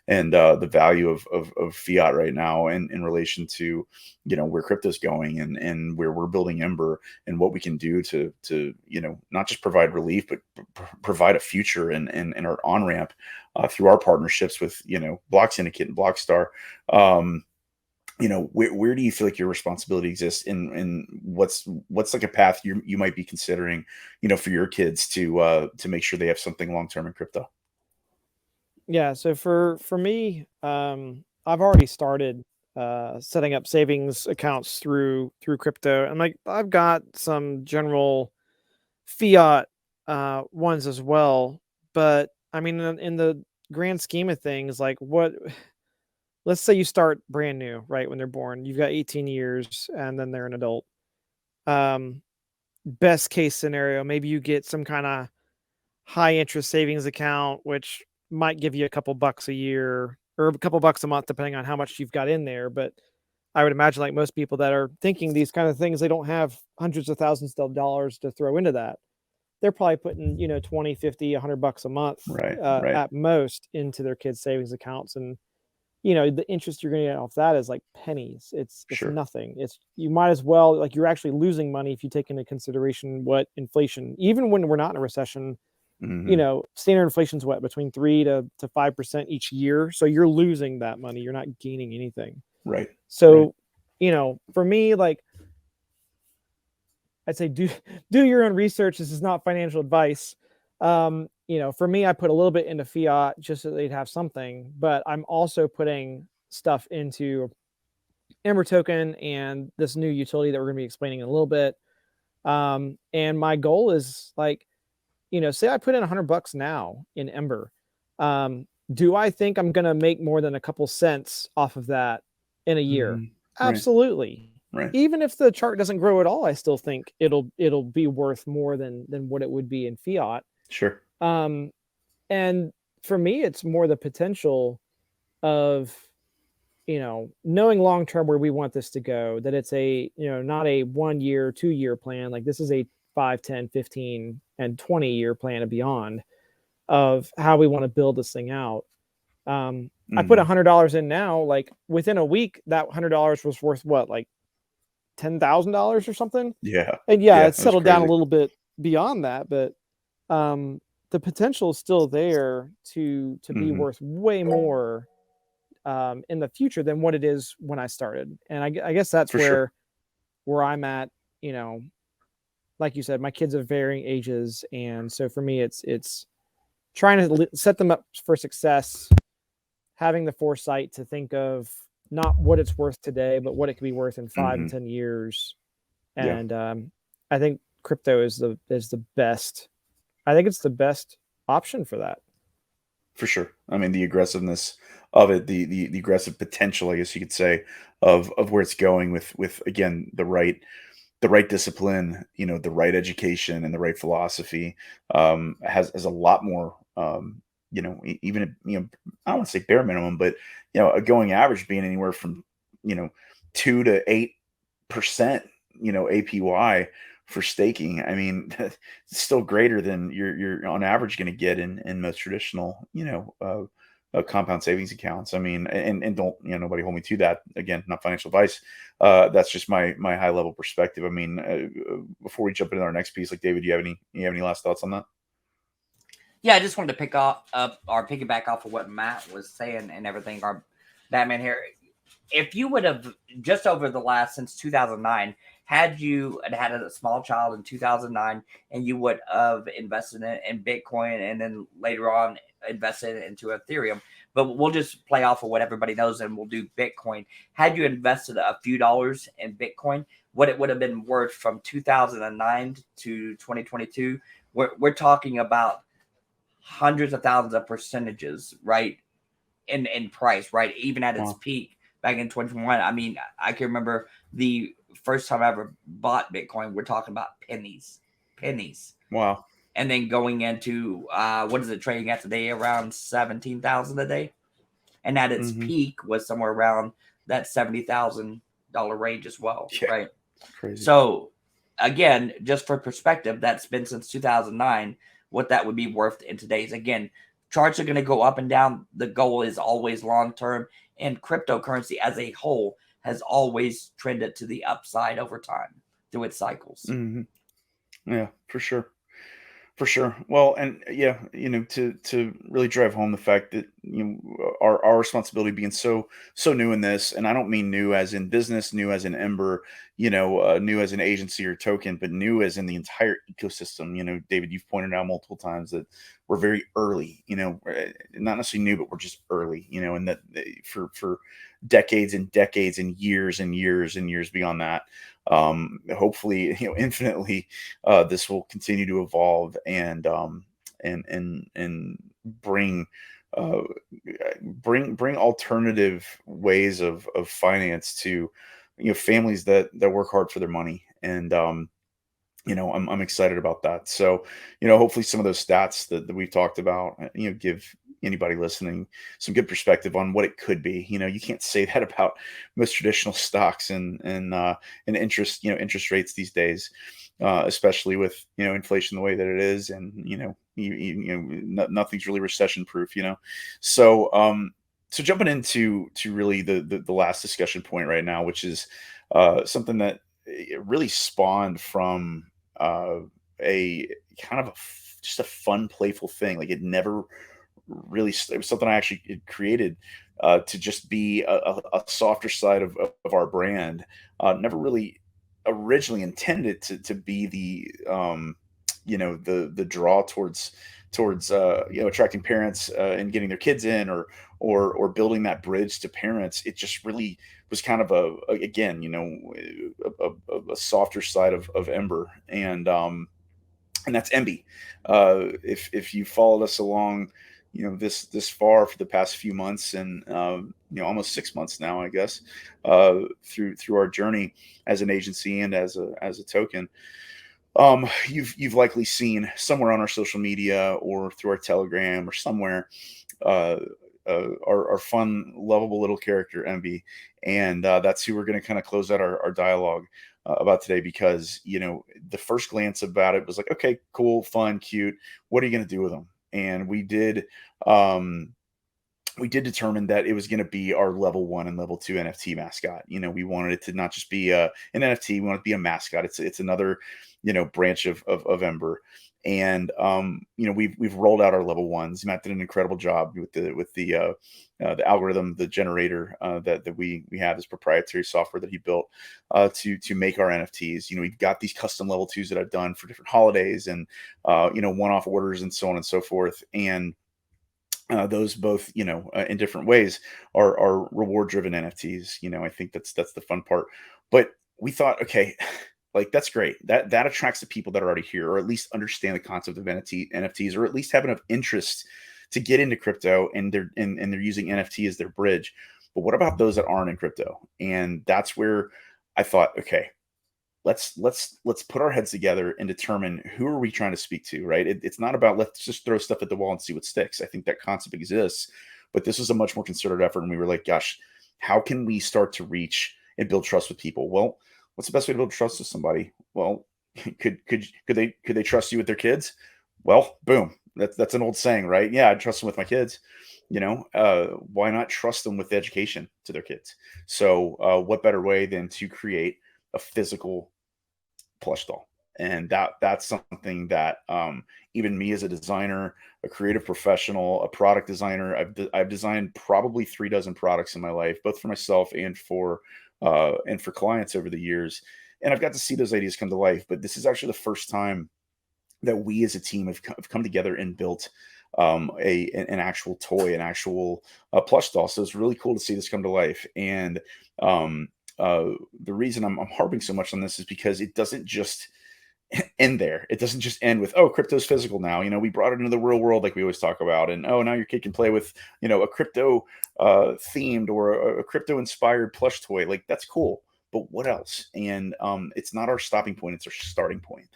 and the value of fiat right now, and in relation to, where crypto's going, and where we're building Ember, and what we can do to not just provide relief, but provide a future and our on-ramp through our partnerships with, Block Syndicate and Blockstar. Where do you feel like your responsibility exists, and what's like a path you might be considering, for your kids to make sure they have something long-term in crypto? Yeah. So for me, I've already started setting up savings accounts through crypto, and like I've got some general fiat ones as well. But I mean, in the grand scheme of things, like let's say you start brand new, right? When they're born, you've got 18 years and then they're an adult. Best case scenario, maybe you get some kind of high interest savings account, which might give you a couple bucks a year or a couple bucks a month, depending on how much you've got in there. But I would imagine, like most people that are thinking these kind of things, they don't have hundreds of thousands of dollars to throw into that. They're probably putting, 20, 50, 100 bucks a month at most into their kids' savings accounts. And the interest you're going to get off that is like pennies. It's nothing. You might as well, like, you're actually losing money if you take into consideration what inflation, even when we're not in a recession, standard inflation's what, between 3 to 5% each year. So you're losing that money. You're not gaining anything. Right. So, for me, like, I'd say do your own research. This is not financial advice. For me, I put a little bit into fiat just so they'd have something, but I'm also putting stuff into Ember token and this new utility that we're going to be explaining in a little bit. And my goal is, like, say I put in $100 now in Ember. Do I think I'm going to make more than a couple cents off of that in a year? Absolutely. Right. Even if the chart doesn't grow at all, I still think it'll be worth more than what it would be in fiat. Sure. And for me, it's more the potential of, knowing long term where we want this to go, that it's a, not a 1 year, 2 year plan. Like this is a 5, 10, 15, and 20-year plan and beyond of how we want to build this thing out. I put $100 in now, like within a week, that $100 was worth what, like $10,000 or something. Yeah. And it's settled down a little bit beyond that, but the potential is still there to be worth way more in the future than what it is when I started. And I guess that's where I'm at, like you said, my kids are varying ages. And so for me, it's trying to set them up for success, having the foresight to think of not what it's worth today, but what it could be worth in 5 and 10 years. And I think crypto is the best. I think it's the best option for that. For sure. I mean, the aggressiveness of it, the aggressive potential, I guess you could say, of where it's going with again the right discipline, the right education and the right philosophy, has a lot more, even I don't want to say bare minimum, but a going average being anywhere from 2 to 8%, APY for staking. I mean, it's still greater than you're on average going to get in most traditional, compound savings accounts. I mean, and don't, nobody hold me to that. Again, not financial advice. That's just my high level perspective. I mean, before we jump into our next piece, like David, do you have any last thoughts on that? Yeah, I just wanted to pick up or piggyback off of what Matt was saying and everything. Our Batman here. If you would have just over the last since 2009, had you had a small child in 2009 and you would have invested in Bitcoin and then later on invested into Ethereum, but we'll just play off of what everybody knows and we'll do Bitcoin. Had you invested a few dollars in Bitcoin, what it would have been worth from 2009 to 2022, we're talking about hundreds of thousands of percentages, right? In price, right? Even at its peak back in 2021. I mean, I can remember the first time I ever bought Bitcoin, we're talking about pennies. Wow. And then going into what is it trading at today? Around 17,000 a day. And at its peak was somewhere around that $70,000 range as well. Yeah, right. Crazy. So again, just for perspective, that's been since 2009, what that would be worth in today's. Again, charts are going to go up and down. The goal is always long term, and cryptocurrency as a whole has always trended to the upside over time through its cycles. Yeah, for sure. For sure. Well, and to really drive home the fact that our responsibility being so new in this, and I don't mean new as in business, new as in Ember, new as an agency or token, but new as in the entire ecosystem. David, you've pointed out multiple times that we're very early. Not necessarily new, but we're just early. And that for decades and decades and years and years and years beyond that. Hopefully, infinitely, this will continue to evolve and bring alternative ways of finance to families that work hard for their money. And I'm excited about that. So hopefully some of those stats that we've talked about give anybody listening some good perspective on what it could be. You can't say that about most traditional stocks and interest rates these days, especially with inflation the way that it is, and nothing's really recession proof. So jumping into really the last discussion point right now, which is something that really spawned from a kind of just a fun, playful thing. Like it never really, it was something I actually created to just be a softer side of our brand. Never really originally intended to be the the draw towards attracting parents and getting their kids in, or building that bridge to parents. It just really was kind of a softer side of Ember, and that's Emby. If you followed us along, this far for the past few months, and almost 6 months now, I guess, through our journey as an agency and as a token, You've likely seen somewhere on our social media or through our Telegram or somewhere, uh, our fun, lovable little character Emby, and that's who we're going to kind of close out our dialogue about today, because the first glance about it was like, okay, cool, fun, cute. What are you going to do with them? And Um, we did determine that it was going to be our level 1 and level 2 NFT mascot. We wanted it to not just be an NFT. We want it to be a mascot. It's another, branch of Ember. And we've rolled out our level 1s. Matt did an incredible job with the algorithm, the generator that we have, this proprietary software that he built to make our NFTs. We've got these custom level 2s that I've done for different holidays and one-off orders and so on and so forth. And those both, in different ways are reward driven NFTs. I think that's the fun part. But we thought, okay, like that's great. That attracts the people that are already here, or at least understand the concept of NFTs, or at least have enough interest to get into crypto, and they're using NFT as their bridge. But what about those that aren't in crypto? And that's where I thought, okay, let's put our heads together and determine who are we trying to speak to, right? It's not about let's just throw stuff at the wall and see what sticks. I think that concept exists, but this was a much more concerted effort, and we were like, gosh, how can we start to reach and build trust with people? Well, what's the best way to build trust with somebody? Well, could they trust you with their kids? Well, boom, that's an old saying, right? Yeah, I trust them with my kids. Why not trust them with education to their kids? So what better way than to create a physical plush doll? And that's something that even me as a designer, a creative professional, a product designer, I've designed probably 3 dozen products in my life, both for myself and for clients over the years. And I've got to see those ideas come to life. But this is actually the first time that we as a team have come together and built an actual toy, an actual plush doll. So it's really cool to see this come to life. And the reason I'm harping so much on this is because it doesn't just end there. It doesn't just end with, oh, crypto's physical now. We brought it into the real world like we always talk about. And, oh, now your kid can play with, a crypto themed or a crypto inspired plush toy. Like, that's cool. But what else? And it's not our stopping point. It's our starting point.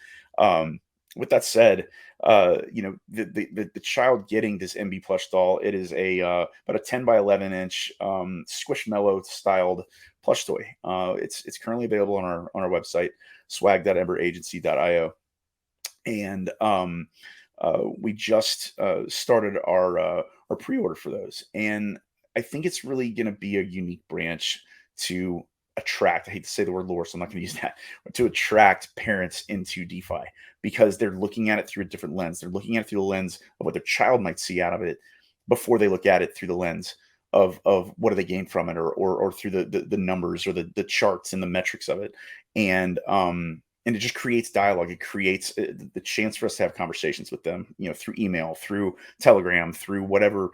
With that said, the child getting this MB plush doll, it is about a 10 by 11 inch Squishmallow styled plush toy. It's currently available on our website, swag.emberagency.io, and we just started our pre-order for those, and I think it's really going to be a unique branch to attract. I hate to say the word lure, so I'm not going to use that, but to attract parents into DeFi, because they're looking at it through a different lens. They're looking at it through the lens of what their child might see out of it before they look at it through the lens of what do they gain from it, or through the numbers or the charts and the metrics of it. And it just creates dialogue. It creates the chance for us to have conversations with them, through email, through Telegram, through whatever,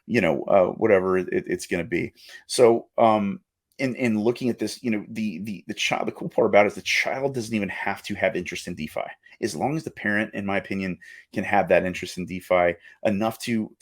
whatever it's going to be. So, in looking at this, the child, the cool part about it is the child doesn't even have to have interest in DeFi. As long as the parent, in my opinion, can have that interest in DeFi enough to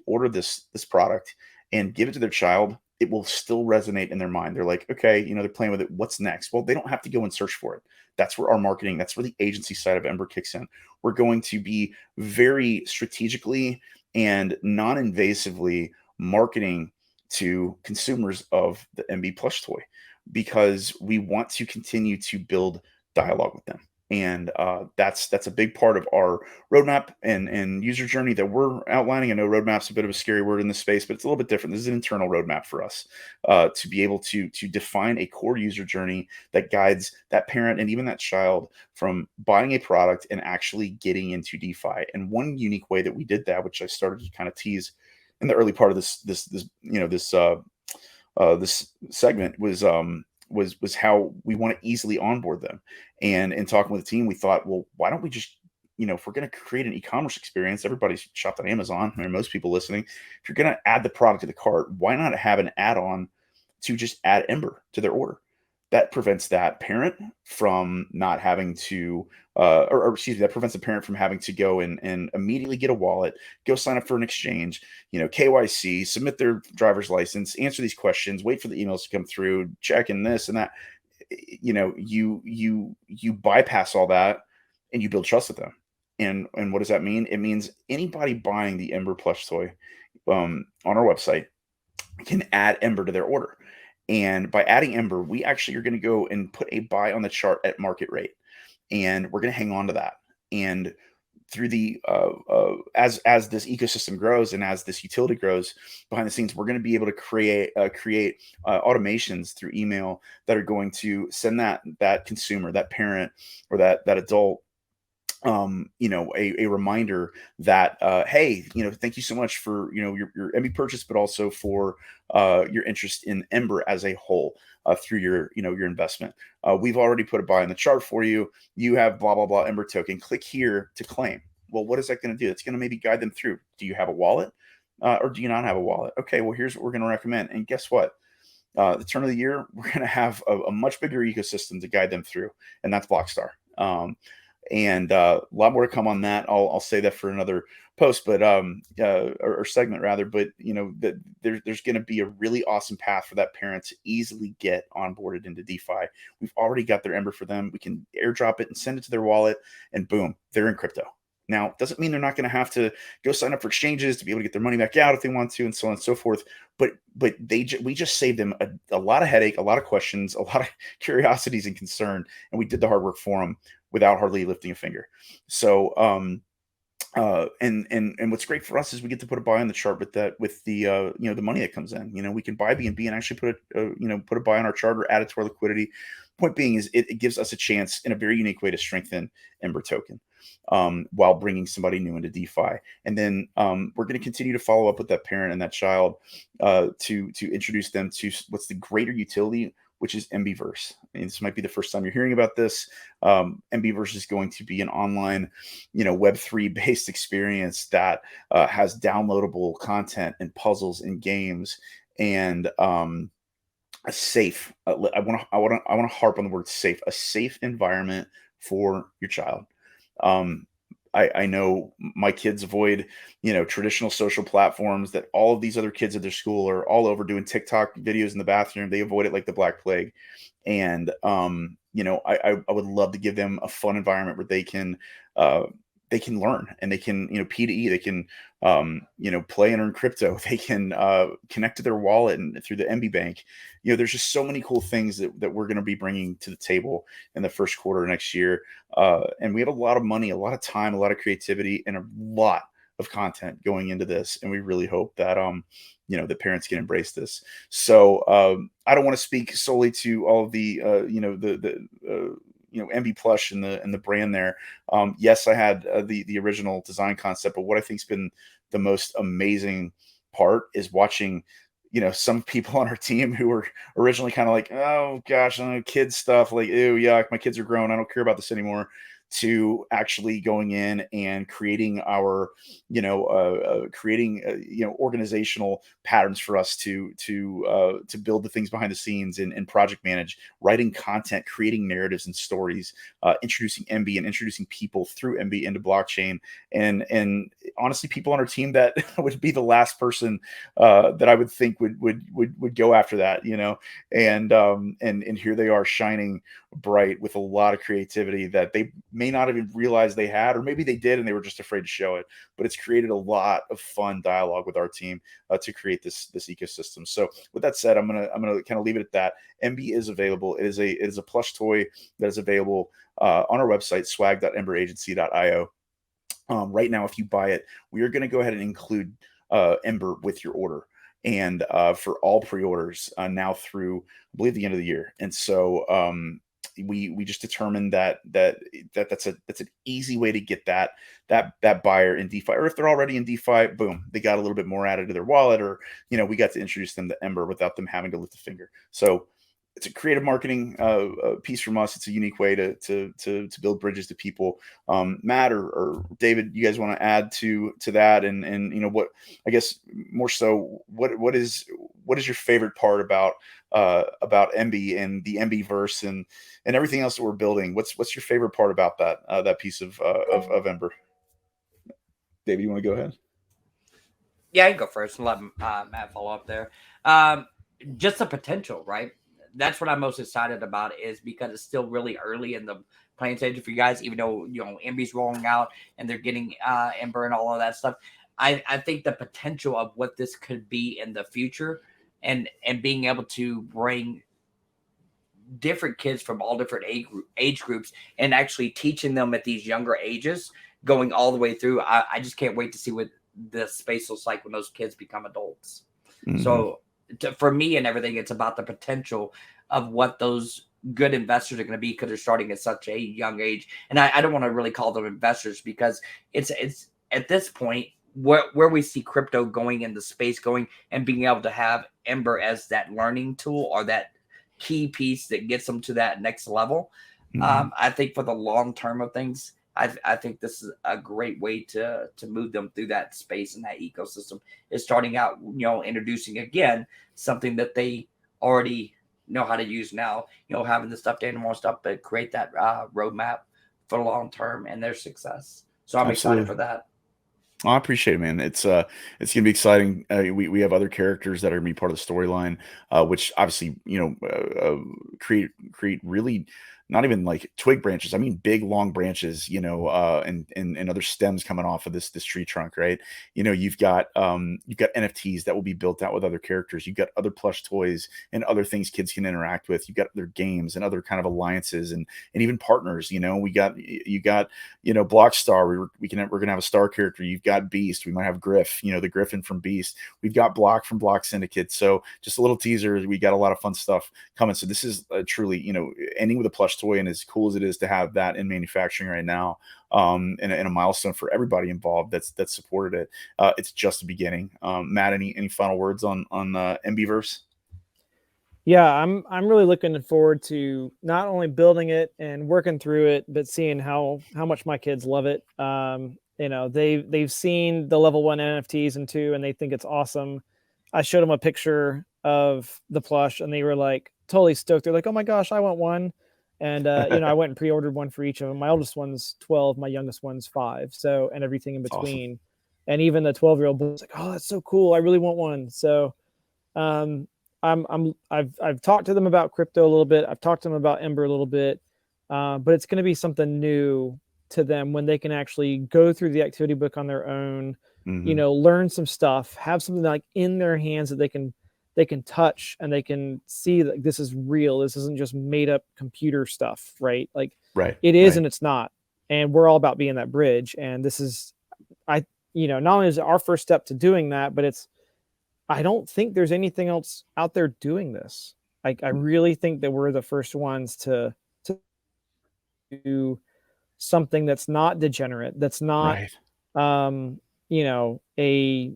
order this product and give it to their child, it will still resonate in their mind. They're like, okay, they're playing with it. What's next? Well, they don't have to go and search for it. That's where our marketing, that's where the agency side of Ember kicks in. We're going to be very strategically and non-invasively marketing to consumers of the MB plush toy, because we want to continue to build dialogue with them. And that's a big part of our roadmap and user journey that we're outlining. I know roadmap's a bit of a scary word in this space, but it's a little bit different. This is an internal roadmap for us to be able to define a core user journey that guides that parent and even that child from buying a product and actually getting into DeFi. And one unique way that we did that, which I started to kind of tease in the early part of this segment, was how we want to easily onboard them. And in talking with the team, we thought, well, why don't we just, if we're going to create an e-commerce experience, everybody's shopped on Amazon, or most people listening, if you're going to add the product to the cart, why not have an add-on to just add Ember to their order? That prevents that parent from not having to, that prevents the parent from having to go and immediately get a wallet, go sign up for an exchange, KYC, submit their driver's license, answer these questions, wait for the emails to come through, check in this and that. You bypass all that, and you build trust with them. And what does that mean? It means anybody buying the Ember plush toy on our website can add Ember to their order. And by adding Ember, we actually are going to go and put a buy on the chart at market rate, and we're going to hang on to that. And through the as this ecosystem grows and as this utility grows behind the scenes, we're going to be able to create automations through email that are going to send that consumer, that parent, or that adult, a reminder that, hey, thank you so much for, your MB purchase, but also for your interest in Ember as a whole, through your investment. We've already put a buy in the chart for you. You have blah, blah, blah Ember token. Click here to claim. Well, what is that going to do? It's going to maybe guide them through. Do you have a wallet? Or do you not have a wallet? Okay, well, here's what we're going to recommend. And guess what? The turn of the year, we're going to have a much bigger ecosystem to guide them through, and that's Blockstar. And a lot more to come on that. I'll say that for another post, but or segment rather. But there's going to be a really awesome path for that parent to easily get onboarded into DeFi. We've already got their Ember for them. We can airdrop it and send it to their wallet, and boom, they're in crypto. Now, doesn't mean they're not going to have to go sign up for exchanges to be able to get their money back out if they want to, and so on and so forth. But we just saved them a lot of headache, a lot of questions, a lot of curiosities and concern, and we did the hard work for them without hardly lifting a finger. So, and what's great for us is we get to put a buy on the chart with the the money that comes in. We can buy BNB and actually put a buy on our chart or add it to our liquidity. Point being is it gives us a chance in a very unique way to strengthen Ember token, while bringing somebody new into DeFi. And then we're going to continue to follow up with that parent and that child to introduce them to what's the greater utility, which is Embiverse. And this might be the first time you're hearing about this. Embiverse is going to be an online, Web3 based experience that has downloadable content and puzzles and games and a safe. I want to harp on the word safe. A safe environment for your child. I know my kids avoid, traditional social platforms that all of these other kids at their school are all over doing TikTok videos in the bathroom. They avoid it like the Black Plague. And, I would love to give them a fun environment where they can learn and they can, P2E, they can, play and earn crypto. They can connect to their wallet and through the MB Bank. There's just so many cool things that we're going to be bringing to the table in the first quarter next year. And we have a lot of money, a lot of time, a lot of creativity, and a lot of content going into this. And we really hope that, the parents can embrace this. So I don't want to speak solely to all of the, MB plush and the brand there. Yes, I had the original design concept, but what I think's been the most amazing part is watching, some people on our team who were originally kind of like, oh gosh, I don't know, kids stuff, like, ew, yuck, my kids are grown, I don't care about this anymore, to actually going in and creating our, organizational patterns for us to build the things behind the scenes and project manage, writing content, creating narratives and stories, introducing MB and introducing people through MB into blockchain, and honestly, people on our team that would be the last person that I would think would go after that, and here they are shining bright with a lot of creativity that they may not even realize they had, or maybe they did and they were just afraid to show it. But it's created a lot of fun dialogue with our team to create this ecosystem. So with that said, I'm gonna kind of leave it at that. MB is available. It is a plush toy that is available on our website, swag.emberagency.io. Right now, if you buy it, we are going to go ahead and include Ember with your order, and for all pre-orders now through, I believe, the end of the year. And so we just determined that's an easy way to get that buyer in DeFi, or if they're already in DeFi, boom, they got a little bit more added to their wallet, or we got to introduce them to Ember without them having to lift a finger. So it's a creative marketing piece from us. It's a unique way to build bridges to people. Matt or David, you guys want to add to that, and what, I guess more so, what is your favorite part about MB and the MB verse and everything else that we're building? What's your favorite part about that piece of Ember? David, you want to go ahead? Yeah, I can go first and let Matt follow up there. Just the potential, right? that's what I'm most excited about, is because it's still really early in the playing stage for you guys, even though Emby's rolling out and they're getting Ember and all of that stuff. I think the potential of what this could be in the future, and being able to bring different kids from all different age groups and actually teaching them at these younger ages, going all the way through. I just can't wait to see what the space looks like when those kids become adults. Mhm. So for me and everything, it's about the potential of what those good investors are going to be, because they're starting at such a young age. And I don't want to really call them investors, because it's at this point where we see crypto going in the space going, and being able to have Ember as that learning tool or that key piece that gets them to that next level. Mhm. I think for the long term of things, I think this is a great way to move them through that space and that ecosystem. Is starting out, introducing again something that they already know how to use now. Having the stuffed animal stuff, but create that roadmap for the long term and their success. So I'm excited Absolutely. for that. I appreciate it, man. It's gonna be exciting. We have other characters that are gonna be part of the storyline, which obviously create really not even like twig branches. I mean big long branches, and other stems coming off of this tree trunk, right? You've got NFTs that will be built out with other characters. You've got other plush toys and other things kids can interact with. You've got other games and other kind of alliances and even partners. You got Blockstar. We're gonna have a star character. You've got Beast. We might have Griff. The Griffin from Beast. We've got Block from Block Syndicate. So just a little teaser. We got a lot of fun stuff coming. So this is truly, ending with a plush toy, and as cool as it is to have that in manufacturing right now, and a milestone for everybody involved that's supported it. It's just the beginning. Matt, any final words on MBverse? Yeah, I'm really looking forward to not only building it and working through it, but seeing how much my kids love it. They've seen the level 1 NFTs and 2, and they think it's awesome. I showed them a picture of the plush, and they were like totally stoked. They're like, "Oh my gosh, I want one!" And I went and pre-ordered one for each of them. My oldest one's 12, my youngest one's 5. So, and everything in That's awesome. between. And even the 12-year-old boy was like, "Oh, that's so cool! I really want one." So. I've talked to them about crypto a little bit. I've talked to them about Ember a little bit, but it's going to be something new to them when they can actually go through the activity book on their own, Mhm. learn some stuff, have something like in their hands that they can touch, and they can see that this is real. This isn't just made up computer stuff, right? Like Right. it is Right. and it's not. And we're all about being that bridge. And this is, not only is it our first step to doing that, but I don't think there's anything else out there doing this. I really think that we're the first ones to do something that's not degenerate, that's not Right. a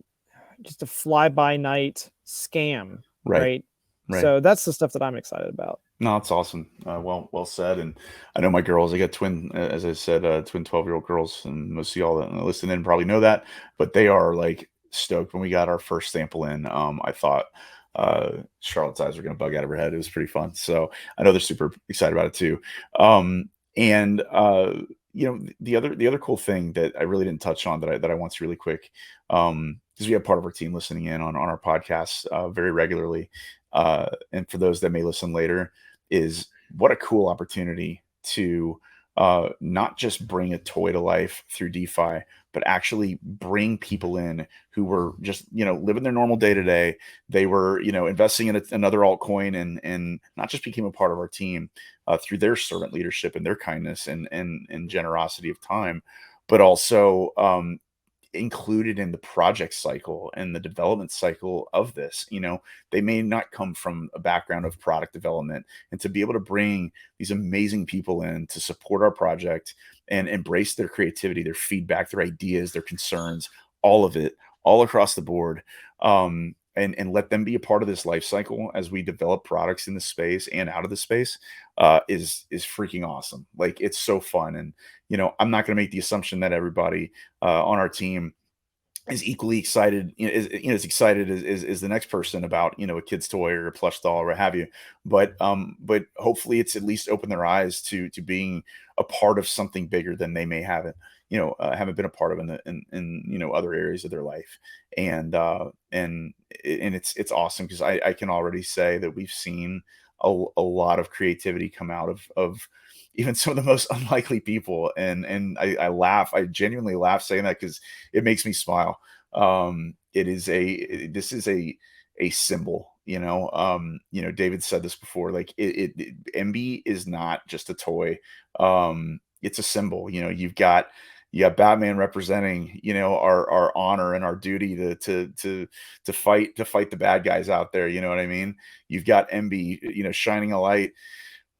just a fly by night scam, Right. right? Right. So that's the stuff that I'm excited about. No, it's awesome. Well said. And I know my girls. I got twin, as I said, twin 12-year-old girls, and most of y'all that listen in probably know that. But they are like stoked when we got our first sample in. I thought Charlotte's eyes were going to bug out of her head. It was pretty fun. So I know they're super excited about it too. And the other cool thing that I really didn't touch on that I want to really quick, because we have part of our team listening in on our podcast very regularly, and for those that may listen later, is what a cool opportunity to not just bring a toy to life through DeFi, but actually bring people in who were just living their normal day to day. They were investing in another altcoin, and not just became a part of our team through their servant leadership and their kindness and generosity of time, but also included in the project cycle and the development cycle of this. They may not come from a background of product development, and to be able to bring these amazing people in to support our project and embrace their creativity, their feedback, their ideas, their concerns, all of it, all across the board. And let them be a part of this life cycle as we develop products in the space and out of the space, is freaking awesome. Like, it's so fun. And I'm not going to make the assumption that everybody on our team is equally excited, as excited as the next person about a kid's toy or a plush doll or what have you. But hopefully it's at least opened their eyes to being a part of something bigger than they may haven't been a part of in other areas of their life. And it's awesome, because I can already say that we've seen a lot of creativity come out of even some of the most unlikely people. And I laugh. I genuinely laugh saying that because it makes me smile. This is a symbol, David said this before, like MB is not just a toy. It's a symbol. You got Batman representing, our honor and our duty to fight the bad guys out there. You know what I mean? You've got MB, shining a light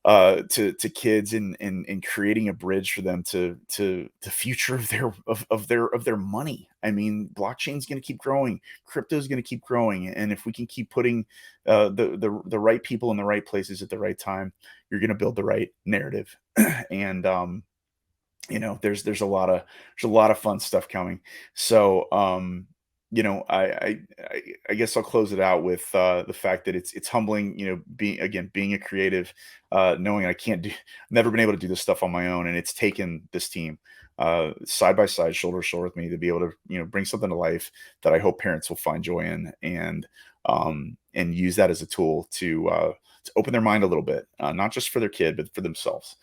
to kids and creating a bridge for them to the future of their money. I mean, blockchain's going to keep growing, crypto's going to keep growing, and if we can keep putting the right people in the right places at the right time, you're going to build the right narrative. And there's a lot of fun stuff coming. So I guess I'll close it out with the fact that it's humbling, being a creative, knowing I can't do, never been able to do this stuff on my own, and it's taken this team side by side, shoulder to shoulder with me to be able to bring something to life that I hope parents will find joy in, and use that as a tool to open their mind a little bit, not just for their kid but for themselves.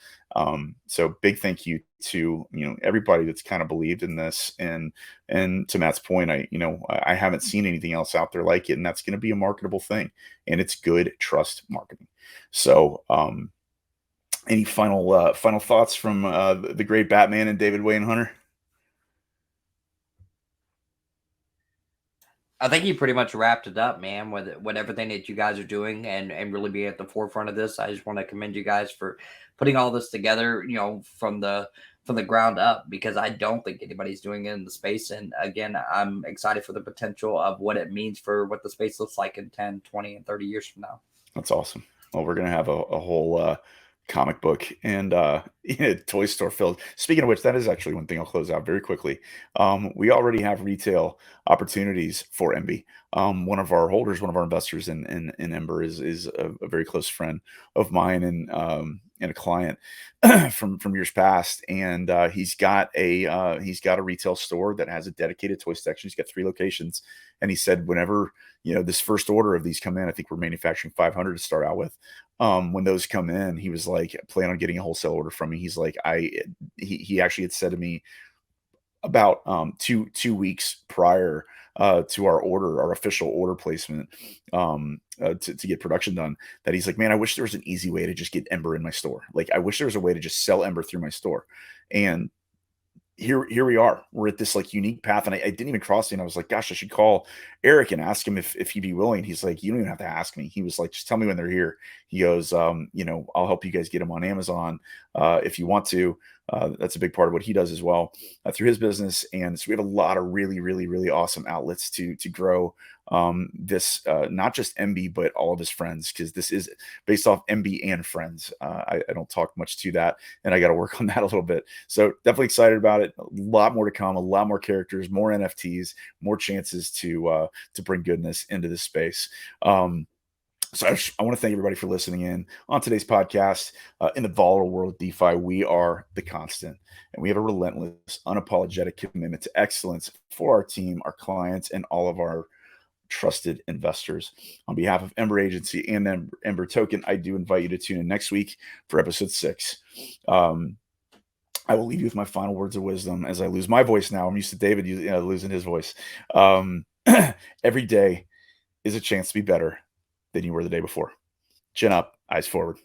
So big thank you to everybody that's kind of believed in this, and to Matt's point, I haven't seen anything else out there like it, and that's going to be a marketable thing, and it's good trust marketing. So any final thoughts from the great Batman and David Wayne Hunter? I think you pretty much wrapped it up, man, with everything that you guys are doing, and really being at the forefront of this. I just want to commend you guys for putting all this together, from the ground up, because I don't think anybody's doing it in the space. And again, I'm excited for the potential of what it means for what the space looks like in 10, 20, and 30 years from now. That's awesome. Well, we're gonna have a whole comic book and toy store filled. Speaking of which, that is actually one thing I'll close out very quickly. We already have retail opportunities for MB. One of our holders, one of our investors in Ember is a very close friend of mine, and a client from years past. And he's got a retail store that has a dedicated toy section. He's got 3 locations, and he said whenever this first order of these come in, I think we're manufacturing 500 to start out with. When those come in, he was like, plan on getting a wholesale order from me. He's like, he actually had said to me about 2 weeks prior to our official order placement, to get production done, that he's like, man, I wish there was an easy way to just get Ember in my store. Like, I wish there was a way to just sell Ember through my store. And here we are. We're at this like unique path, and I didn't even cross it. And I was like, gosh, I should call Eric and ask him if he'd be willing. He's like, you don't even have to ask me. He was like, just tell me when they're here. He goes, I'll help you guys get them on Amazon if you want to. That's a big part of what he does as well through his business. And so we have a lot of really, really, really awesome outlets to grow this, not just MB, but all of his friends, because this is based off MB and friends. I don't talk much to that, and I got to work on that a little bit. So definitely excited about it. A lot more to come, a lot more characters, more NFTs, more chances to bring goodness into this space. So I want to thank everybody for listening in on today's podcast. In the volatile world of DeFi, we are the constant, and we have a relentless, unapologetic commitment to excellence for our team, our clients, and all of our trusted investors. On behalf of Ember Agency and Ember Token, I do invite you to tune in next week for episode 6. I will leave you with my final words of wisdom as I lose my voice now. I'm used to David losing his voice. Every day is a chance to be better than you were the day before. Chin up, eyes forward.